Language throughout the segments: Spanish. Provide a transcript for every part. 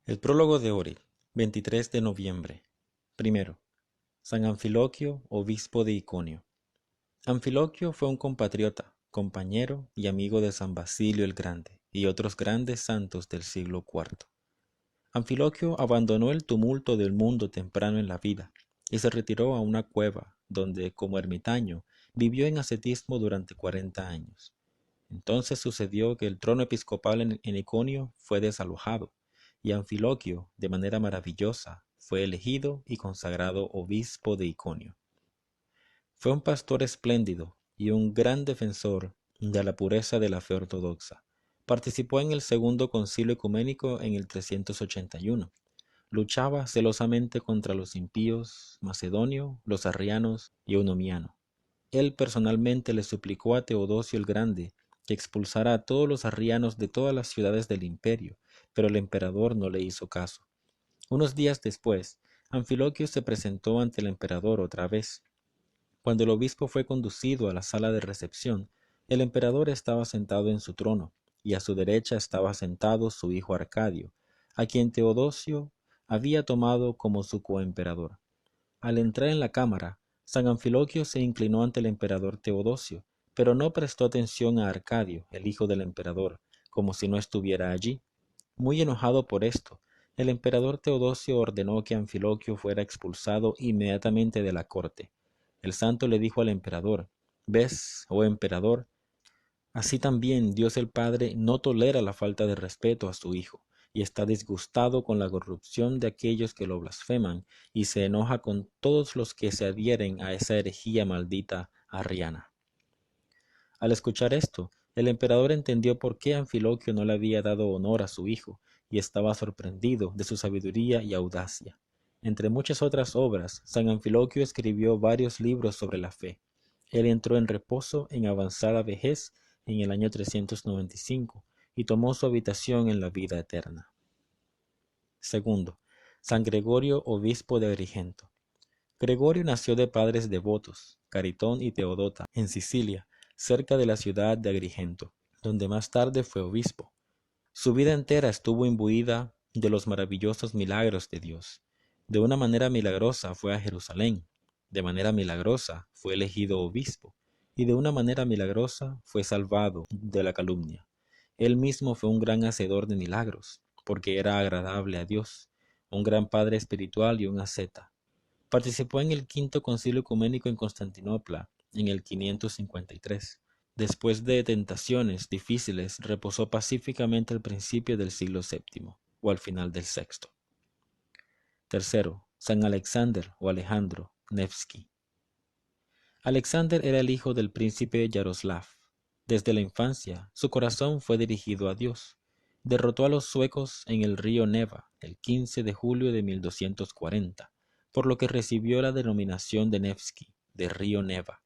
El prólogo de Ori, 23 de noviembre. Primero, San Anfiloquio, obispo de Iconio. Anfiloquio fue un compatriota, compañero y amigo de San Basilio el Grande y otros grandes santos del siglo IV. Anfiloquio abandonó el tumulto del mundo temprano en la vida y se retiró a una cueva donde, como ermitaño, vivió en ascetismo durante 40 años. Entonces sucedió que el trono episcopal en Iconio fue desalojado, y Anfiloquio, de manera maravillosa, fue elegido y consagrado obispo de Iconio. Fue un pastor espléndido y un gran defensor de la pureza de la fe ortodoxa. Participó en el segundo concilio ecuménico en el 381. Luchaba celosamente contra los impíos Macedonio, los arrianos y Eunomiano. Él personalmente le suplicó a Teodosio el Grande que expulsara a todos los arrianos de todas las ciudades del imperio, pero el emperador no le hizo caso. Unos días después, Anfiloquio se presentó ante el emperador otra vez. Cuando el obispo fue conducido a la sala de recepción, el emperador estaba sentado en su trono, y a su derecha estaba sentado su hijo Arcadio, a quien Teodosio había tomado como su coemperador. Al entrar en la cámara, San Anfiloquio se inclinó ante el emperador Teodosio, pero no prestó atención a Arcadio, el hijo del emperador, como si no estuviera allí. Muy enojado por esto, el emperador Teodosio ordenó que Anfiloquio fuera expulsado inmediatamente de la corte. El santo le dijo al emperador: «¿Ves, oh emperador? Así también Dios el Padre no tolera la falta de respeto a su Hijo, y está disgustado con la corrupción de aquellos que lo blasfeman, y se enoja con todos los que se adhieren a esa herejía maldita arriana». Al escuchar esto, el emperador entendió por qué Anfiloquio no le había dado honor a su hijo, y estaba sorprendido de su sabiduría y audacia. Entre muchas otras obras, San Anfiloquio escribió varios libros sobre la fe. Él entró en reposo en avanzada vejez en el año 395 y tomó su habitación en la vida eterna. Segundo, San Gregorio, obispo de Agrigento. Gregorio nació de padres devotos, Caritón y Teodota, en Sicilia, cerca de la ciudad de Agrigento, donde más tarde fue obispo. Su vida entera estuvo imbuida de los maravillosos milagros de Dios. De una manera milagrosa fue a Jerusalén, de manera milagrosa fue elegido obispo, y de una manera milagrosa fue salvado de la calumnia. Él mismo fue un gran hacedor de milagros, porque era agradable a Dios, un gran padre espiritual y un asceta. Participó en el quinto concilio ecuménico en Constantinopla en el 553. Después de tentaciones difíciles, reposó pacíficamente al principio del siglo VII o al final del sexto. Tercero, San Alexander o Alejandro Nevsky. Alexander era el hijo del príncipe Yaroslav. Desde la infancia, su corazón fue dirigido a Dios. Derrotó a los suecos en el río Neva el 15 de julio de 1240, por lo que recibió la denominación de Nevsky, de río Neva.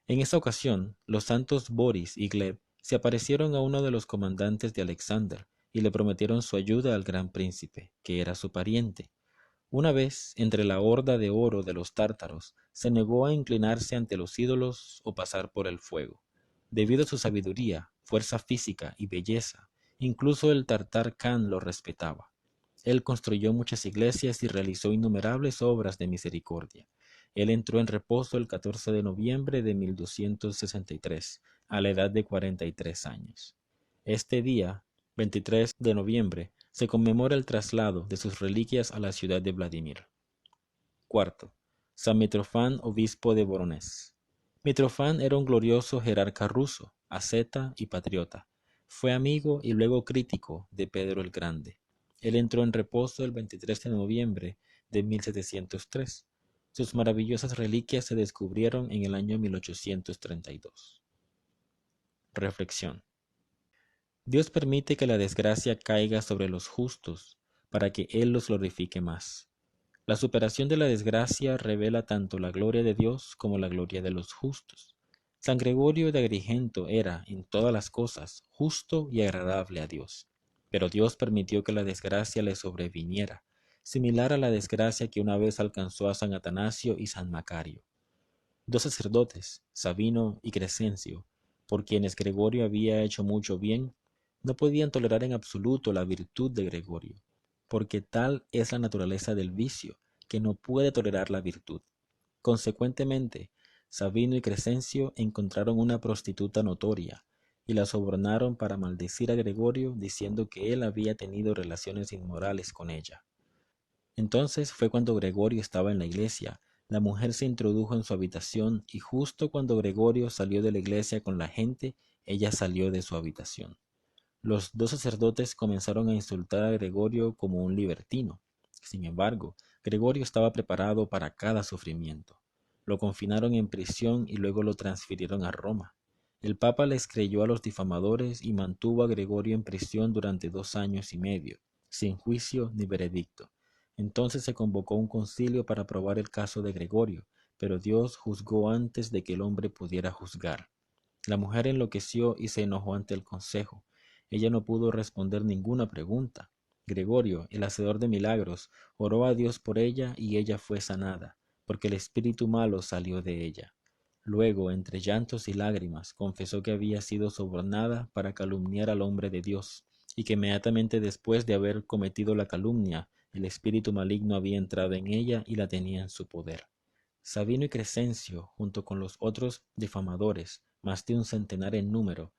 En esa ocasión, los santos Boris y Gleb se aparecieron a uno de los comandantes de Alexander y le prometieron su ayuda al gran príncipe, que era su pariente. Una vez, entre la horda de oro de los tártaros, se negó a inclinarse ante los ídolos o pasar por el fuego. Debido a su sabiduría, fuerza física y belleza, incluso el tartar Khan lo respetaba. Él construyó muchas iglesias y realizó innumerables obras de misericordia. Él entró en reposo el 14 de noviembre de 1263, a la edad de 43 años. Este día, 23 de noviembre, se conmemora el traslado de sus reliquias a la ciudad de Vladimir. Cuarto, San Mitrofán, obispo de Voronezh. Mitrofán era un glorioso jerarca ruso, asceta y patriota. Fue amigo y luego crítico de Pedro el Grande. Él entró en reposo el 23 de noviembre de 1703. Sus maravillosas reliquias se descubrieron en el año 1832. Reflexión. Dios permite que la desgracia caiga sobre los justos para que Él los glorifique más. La superación de la desgracia revela tanto la gloria de Dios como la gloria de los justos. San Gregorio de Agrigento era, en todas las cosas, justo y agradable a Dios. Pero Dios permitió que la desgracia le sobreviniera, similar a la desgracia que una vez alcanzó a San Atanasio y San Macario. Dos sacerdotes, Sabino y Crescencio, por quienes Gregorio había hecho mucho bien, no podían tolerar en absoluto la virtud de Gregorio. porque tal es la naturaleza del vicio, que no puede tolerar la virtud. Consecuentemente, Sabino y Crescencio encontraron una prostituta notoria, y la sobornaron para maldecir a Gregorio diciendo que él había tenido relaciones inmorales con ella. Entonces fue cuando Gregorio estaba en la iglesia. La mujer se introdujo en su habitación y justo cuando Gregorio salió de la iglesia con la gente, ella salió de su habitación. Los dos sacerdotes comenzaron a insultar a Gregorio como un libertino. Sin embargo, Gregorio estaba preparado para cada sufrimiento. Lo confinaron en prisión y luego lo transfirieron a Roma. El Papa les creyó a los difamadores y mantuvo a Gregorio en prisión durante 2 años y medio, sin juicio ni veredicto. Entonces se convocó un concilio para probar el caso de Gregorio, pero Dios juzgó antes de que el hombre pudiera juzgar. La mujer enloqueció y se enojó ante el consejo. Ella no pudo responder ninguna pregunta. Gregorio, el hacedor de milagros, oró a Dios por ella y ella fue sanada, porque el espíritu malo salió de ella. Luego, entre llantos y lágrimas, confesó que había sido sobornada para calumniar al hombre de Dios, y que inmediatamente después de haber cometido la calumnia, el espíritu maligno había entrado en ella y la tenía en su poder. Sabino y Crescencio, junto con los otros difamadores, más de un centenar en número,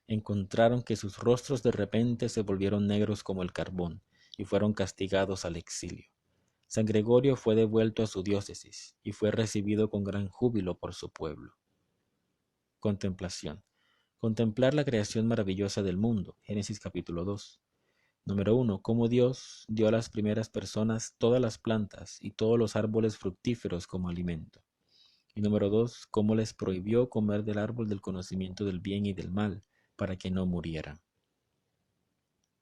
encontraron que sus rostros de repente se volvieron negros como el carbón, y fueron castigados al exilio. San Gregorio fue devuelto a su diócesis, y fue recibido con gran júbilo por su pueblo. Contemplación. Contemplar la creación maravillosa del mundo. Génesis capítulo 2. Número 1. Cómo Dios dio a las primeras personas todas las plantas y todos los árboles fructíferos como alimento. Y número 2. Cómo les prohibió comer del árbol del conocimiento del bien y del mal, para que no murieran.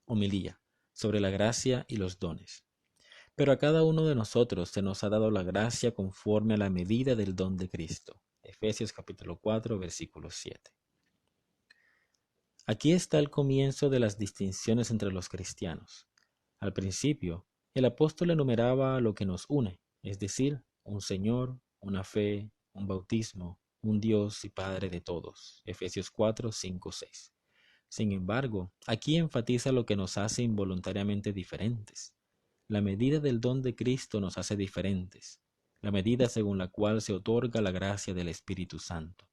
Homilía sobre la gracia y los dones. Pero a cada uno de nosotros se nos ha dado la gracia conforme a la medida del don de Cristo. Efesios capítulo 4, versículo 7. Aquí está el comienzo de las distinciones entre los cristianos. Al principio, el apóstol enumeraba lo que nos une, es decir, un Señor, una fe, un bautismo, un Dios y Padre de todos. Efesios 4, 5, 6. Sin embargo, aquí enfatiza lo que nos hace involuntariamente diferentes. La medida del don de Cristo nos hace diferentes, la medida según la cual se otorga la gracia del Espíritu Santo.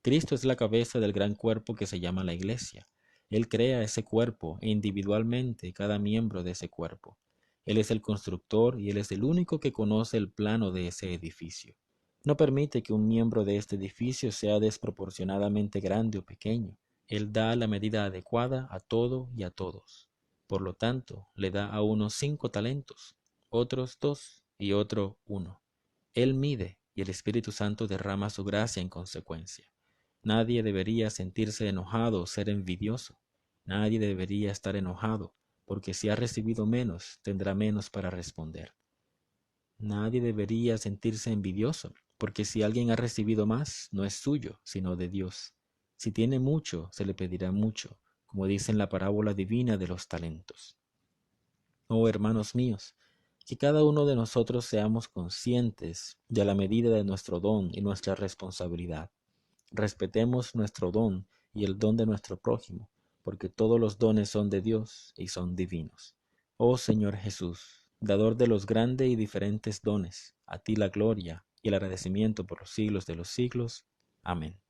Cristo es la cabeza del gran cuerpo que se llama la Iglesia. Él crea ese cuerpo e individualmente cada miembro de ese cuerpo. Él es el constructor y Él es el único que conoce el plano de ese edificio. No permite que un miembro de este edificio sea desproporcionadamente grande o pequeño. Él da la medida adecuada a todo y a todos. Por lo tanto, le da a unos 5 talentos, otros 2 y otro 1. Él mide y el Espíritu Santo derrama su gracia en consecuencia. Nadie debería sentirse enojado o ser envidioso. Nadie debería estar enojado, porque si ha recibido menos, tendrá menos para responder. Nadie debería sentirse envidioso, porque si alguien ha recibido más, no es suyo, sino de Dios. Si tiene mucho, se le pedirá mucho, como dice en la parábola divina de los talentos. Oh hermanos míos, que cada uno de nosotros seamos conscientes de la medida de nuestro don y nuestra responsabilidad. Respetemos nuestro don y el don de nuestro prójimo, porque todos los dones son de Dios y son divinos. Oh Señor Jesús, dador de los grandes y diferentes dones, a ti la gloria y el agradecimiento por los siglos de los siglos. Amén.